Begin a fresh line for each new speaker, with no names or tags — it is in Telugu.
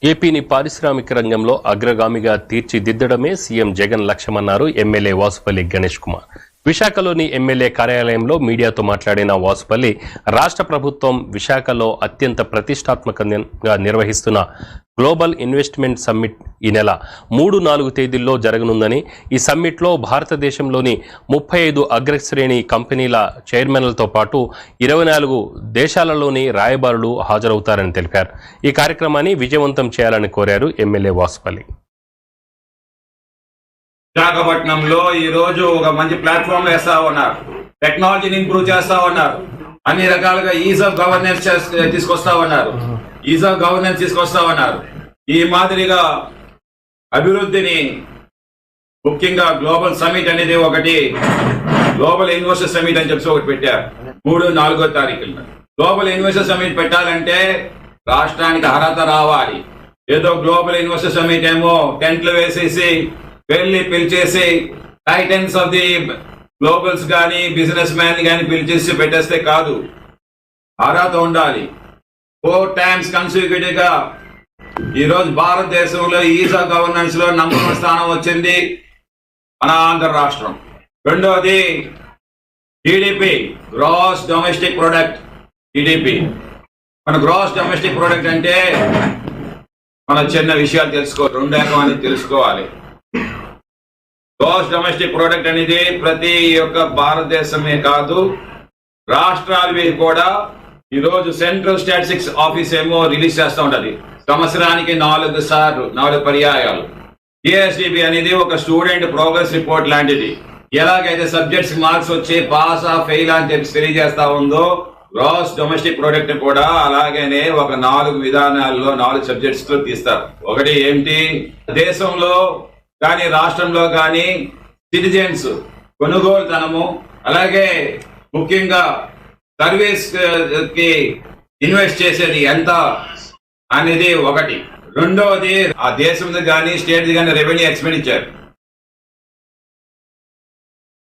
ఏపీని పారిశ్రామిక రంగంలో అగ్రగామిగా తీర్చిదిద్దడమే సీఎం జగన్ లక్ష్యమన్నారు ఎమ్మెల్యే వాసుపల్లి గణేష్ కుమార్. విశాఖలోని ఎమ్మెల్యే కార్యాలయంలో మీడియాతో మాట్లాడిన వాసుపల్లి, రాష్ట్ర ప్రభుత్వం విశాఖలో అత్యంత ప్రతిష్టాత్మకంగా నిర్వహిస్తున్న గ్లోబల్ ఇన్వెస్ట్మెంట్ సమ్మిట్ ఈ నెల 3-4 తేదీల్లో జరగనుందని, ఈ సమ్మిట్లో భారతదేశంలోని 35 అగ్రశ్రేణి కంపెనీల చైర్మన్లతో పాటు 24 దేశాలలోని రాయబారులు హాజరవుతారని తెలిపారు. ఈ కార్యక్రమాన్ని విజయవంతం చేయాలని కోరారు ఎమ్మెల్యే వాసుపల్లి.
విశాఖపట్నంలో ఈ రోజు ఒక మంచి ప్లాట్ఫామ్ వేస్తా ఉన్నారు. టెక్నాలజీని ఇంప్రూవ్ చేస్తా ఉన్నారు. అన్ని రకాలుగా ఈజ్ ఆఫ్ గవర్నెన్స్ తీసుకొస్తా ఉన్నారు. ఈ మాదిరిగా అభివృద్ధిని, ముఖ్యంగా గ్లోబల్ సమిట్ అనేది ఒకటి, గ్లోబల్ ఇన్వెస్టర్ సమిట్ అని చెప్పి ఒకటి పెట్టారు 3-4 తారీఖున. గ్లోబల్ ఇన్వెస్టర్ సమిట్ పెట్టాలంటే రాష్ట్రానికి అర్హత రావాలి. ఏదో గ్లోబల్ ఇన్వెస్టర్ సమిట్ ఏమో టెంట్లు వేసేసి వెళ్ళి పిలిచేసి టైటన్స్ ఆఫ్ ది గ్లోబల్స్ కానీ బిజినెస్ మ్యాన్ కానీ పిలిచేసి పెట్టేస్తే కాదు. అర్హత ఉండాలి. 4 times కన్సిక్యూటివ్ గా ఈరోజు భారతదేశంలో ఈజ్ ఆఫ్ గవర్నెన్స్ లో నంబర్ 1 స్థానం వచ్చింది మన ఆంధ్ర రాష్ట్రం. రెండోది GDP, gross domestic product. GDP మన గ్రాస్ డొమెస్టిక్ ప్రొడక్ట్ అంటే మన చిన్న విషయాలు తెలుసుకోవాలి, 2 రకం అనేది తెలుసుకోవాలి. గ్రాస్ డొమెస్టిక్ ప్రొడక్ట్ అనేది ప్రతి ఒక్క భారతదేశమే కాదు, రాష్ట్రాలు కూడా ఈరోజు సెంట్రల్ స్టాటిస్టిక్స్ ఆఫీస్ ఏమో రిలీజ్ చేస్తూ ఉంటది సంవత్సరానికి 4 సార్లు 4 పర్యాయాలు. జిఎస్డిపి అనేది ఒక స్టూడెంట్ ప్రోగ్రెస్ రిపోర్ట్ లాంటిది. ఎలాగైతే సబ్జెక్ట్స్ మార్క్స్ వచ్చి పాస్ ఫెయిల్ అని చెప్పి తెలియజేస్తా ఉందో, గ్రాస్ డొమెస్టిక్ ప్రొడక్ట్ కూడా అలాగనే ఒక 4 విధానాల్లో 4 సబ్జెక్ట్స్ లో తీస్తారు. ఒకటి ఏంటి, దేశంలో కానీ రాష్ట్రంలో కానీ సిటిజన్స్ కొనుగోలుతనము, అలాగే ముఖ్యంగా సర్వీస్ కి ఇన్వెస్ట్ చేసేది ఎంత అనేది ఒకటి. రెండవది ఆ దేశంలో కానీ స్టేట్ కానీ రెవెన్యూ ఎక్స్పెండిచర్